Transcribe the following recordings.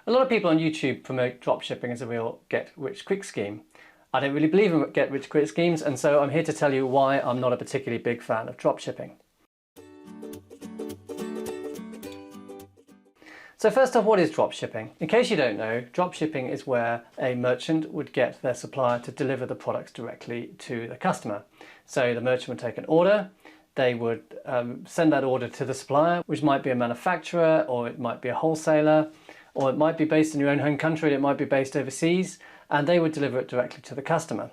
A lot of people on YouTube promote dropshipping as a real get-rich-quick scheme. I don't really believe in get-rich-quick schemes, and so I'm here to tell you why I'm not a particularly big fan of dropshipping. So first off, what is dropshipping? In case you don't know, dropshipping is where a merchant would get their supplier to deliver the products directly to the customer. So the merchant would take an order, they would send that order to the supplier, which might be a manufacturer, or it might be a wholesaler, or it might be based in your own home country, it might be based overseas, and they would deliver it directly to the customer.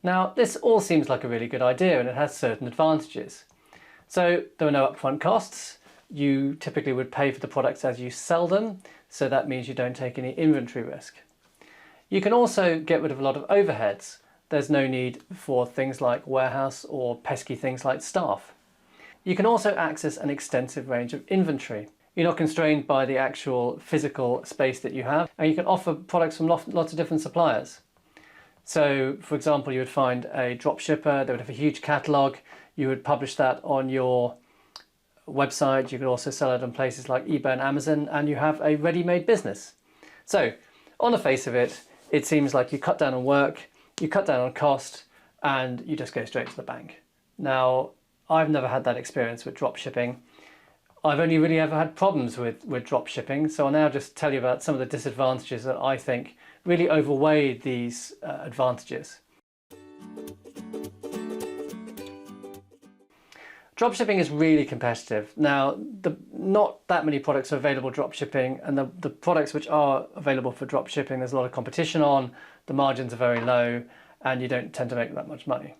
Now, this all seems like a really good idea and it has certain advantages. So there are no upfront costs. You typically would pay for the products as you sell them, so that means you don't take any inventory risk. You can also get rid of a lot of overheads. There's no need for things like warehouse or pesky things like staff. You can also access an extensive range of inventory. You're not constrained by the actual physical space that you have, and you can offer products from lots of different suppliers. So, for example, you would find a dropshipper, they would have a huge catalogue, you would publish that on your website, you could also sell it on places like eBay and Amazon, and you have a ready-made business. So, on the face of it, it seems like you cut down on work, you cut down on cost, and you just go straight to the bank. Now, I've never had that experience with dropshipping. I've only really ever had problems with dropshipping, so I'll now just tell you about some of the disadvantages that I think really overweigh these advantages. Dropshipping is really competitive. Now, not that many products are available dropshipping, and the products which are available for dropshipping, there's a lot of competition on, the margins are very low, and you don't tend to make that much money.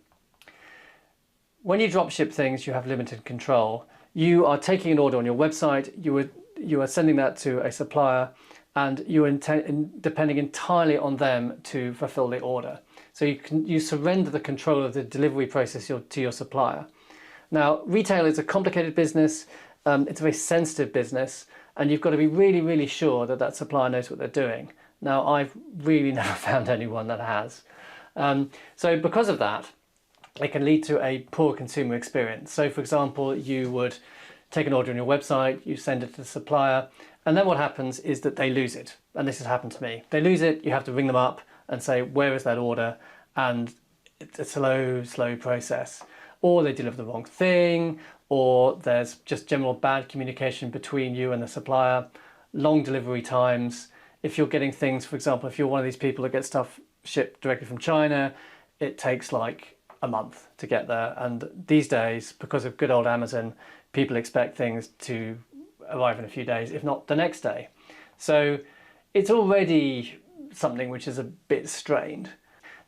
When you dropship things, you have limited control. You are taking an order on your website, you are sending that to a supplier, and you are depending entirely on them to fulfill the order. So you surrender the control of the delivery process to your supplier. Now, retail is a complicated business, it's a very sensitive business, and you've got to be really, really sure that that supplier knows what they're doing. Now, I've really never found anyone that has. So because of that, it can lead to a poor consumer experience. So for example, you would take an order on your website, you send it to the supplier, and then what happens is that they lose it. And this has happened to me. They lose it, you have to ring them up and say, where is that order? And it's a slow process. Or they deliver the wrong thing, or there's just general bad communication between you and the supplier, long delivery times. If you're getting things, for example, if you're one of these people that get stuff shipped directly from China, it takes like a month to get there, and these days, because of good old Amazon, people expect things to arrive in a few days, if not the next day. So it's already something which is a bit strained.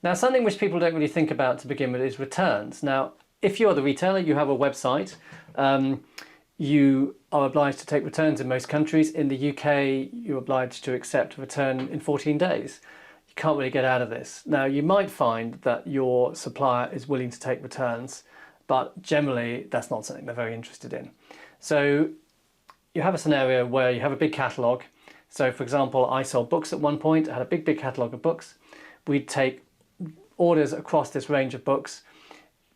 Now, something which people don't really think about to begin with is returns. Now, if you are the retailer, you have a website, you are obliged to take returns in most countries. In the UK, you're obliged to accept a return in 14 days. You can't really get out of this. Now, you might find that your supplier is willing to take returns, but generally that's not something they're very interested in. So you have a scenario where you have a big catalogue. So for example, I sold books at one point, I had a big catalogue of books. We'd take orders across this range of books.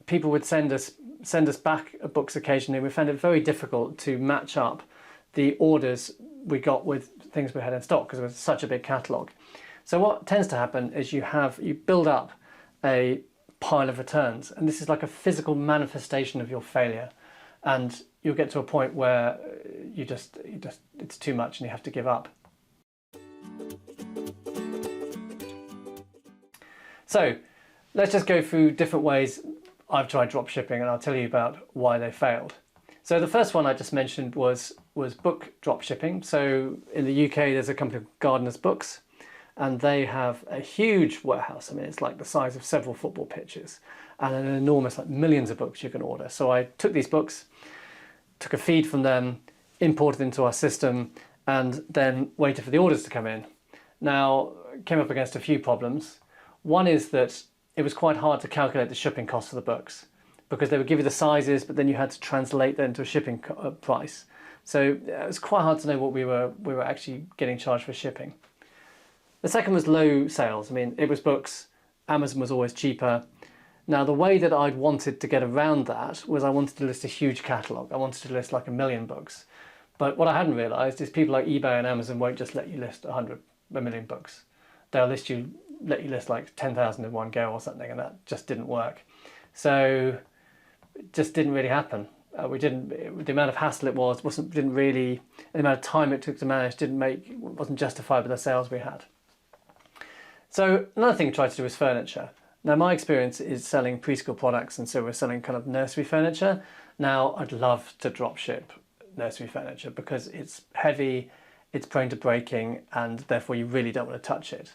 People would send us back books occasionally. We found it very difficult to match up the orders we got with things we had in stock because it was such a big catalogue. So what tends to happen is you build up a pile of returns, and this is like a physical manifestation of your failure, and you'll get to a point where it's too much and you have to give up. So let's just go through different ways I've tried dropshipping, and I'll tell you about why they failed. So the first one I just mentioned was book dropshipping. So in the UK, there's a company called Gardener's Books, and they have a huge warehouse. I mean, it's like the size of several football pitches, and an enormous, like millions of books you can order. So I took these books, took a feed from them, imported into our system, and then waited for the orders to come in. Now, came up against a few problems. One is that it was quite hard to calculate the shipping cost of the books because they would give you the sizes, but then you had to translate that into a shipping price. So it was quite hard to know what we were actually getting charged for shipping. The second was low sales. I mean, it was books, Amazon was always cheaper. Now, the way that I'd wanted to get around that was I wanted to list a huge catalogue. I wanted to list like 1,000,000 books. But what I hadn't realised is people like eBay and Amazon won't just let you list 1,000,000 books. They'll let you list like 10,000 in one go or something, and that just didn't work. So it just didn't really happen. The amount of hassle it the amount of time it took to manage wasn't justified by the sales we had. So another thing I tried to do was furniture. Now my experience is selling preschool products, and so we're selling kind of nursery furniture. Now I'd love to dropship nursery furniture because it's heavy, it's prone to breaking, and therefore you really don't want to touch it.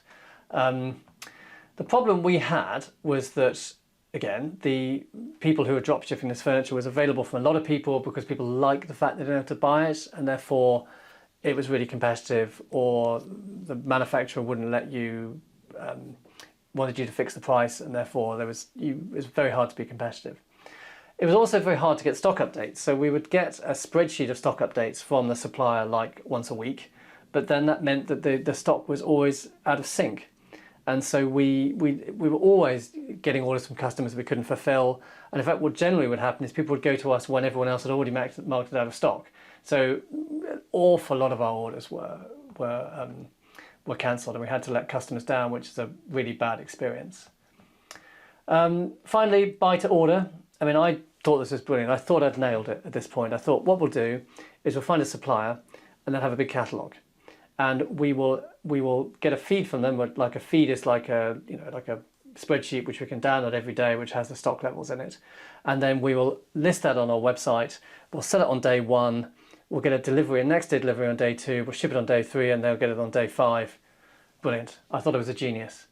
The problem we had was that, again, the people who were dropshipping this furniture was available from a lot of people because people like the fact they didn't have to buy it, and therefore it was really competitive, or the manufacturer wouldn't let you, wanted you to fix the price, and therefore it was very hard to be competitive. It was also very hard to get stock updates. So we would get a spreadsheet of stock updates from the supplier like once a week, but then that meant that the stock was always out of sync. And so we were always getting orders from customers we couldn't fulfill. And in fact, what generally would happen is people would go to us when everyone else had already marked it out of stock. So an awful lot of our orders were cancelled, and we had to let customers down, which is a really bad experience. Finally, buy to order. I mean, I thought this was brilliant. I thought I'd nailed it at this point. I thought what we'll do is we'll find a supplier and then have a big catalogue. And we will get a feed from them. Like a feed is like a spreadsheet which we can download every day, which has the stock levels in it. And then we will list that on our website. We'll sell it on day 1. We'll get a next day delivery on day 2. We'll ship it on day 3, and they'll get it on day 5. Brilliant. I thought it was a genius.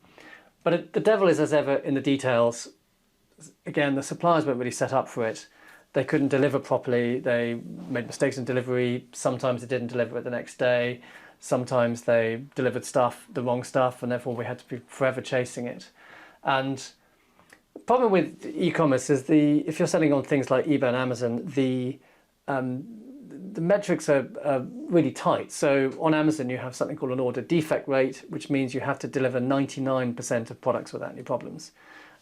But the devil is, as ever, in the details. Again, the suppliers weren't really set up for it. They couldn't deliver properly. They made mistakes in delivery. Sometimes they didn't deliver it the next day. Sometimes they delivered the wrong stuff, and therefore we had to be forever chasing it. And the problem with e-commerce is if you're selling on things like eBay and Amazon, the metrics are really tight. So on Amazon, you have something called an order defect rate, which means you have to deliver 99% of products without any problems.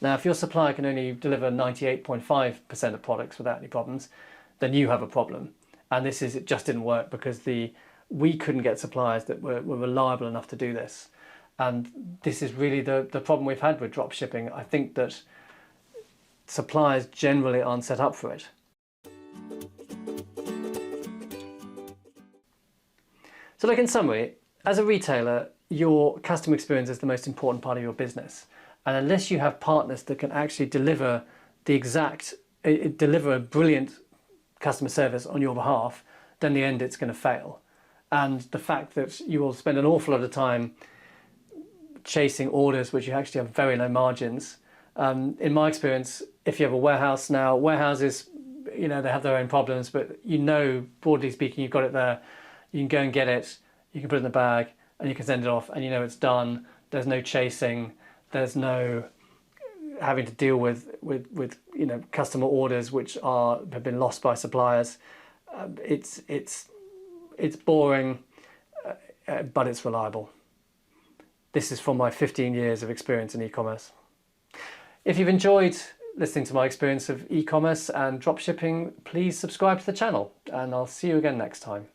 Now, if your supplier can only deliver 98.5% of products without any problems, then you have a problem. And it just didn't work because we couldn't get suppliers that were reliable enough to do this. And this is really the problem we've had with dropshipping. I think that suppliers generally aren't set up for it. So look, in summary, as a retailer, your customer experience is the most important part of your business. And unless you have partners that can actually deliver a brilliant customer service on your behalf, then in the end it's going to fail. And the fact that you will spend an awful lot of time chasing orders which you actually have very low margins. In my experience, if you have a warehouse now, warehouses, they have their own problems, but broadly speaking, you've got it there. You can go and get it, you can put it in the bag, and you can send it off, and it's done. There's no chasing. There's no having to deal with customer orders which have been lost by suppliers. It's boring, but it's reliable. This is from my 15 years of experience in e-commerce. If you've enjoyed listening to my experience of e-commerce and dropshipping, please subscribe to the channel, and I'll see you again next time.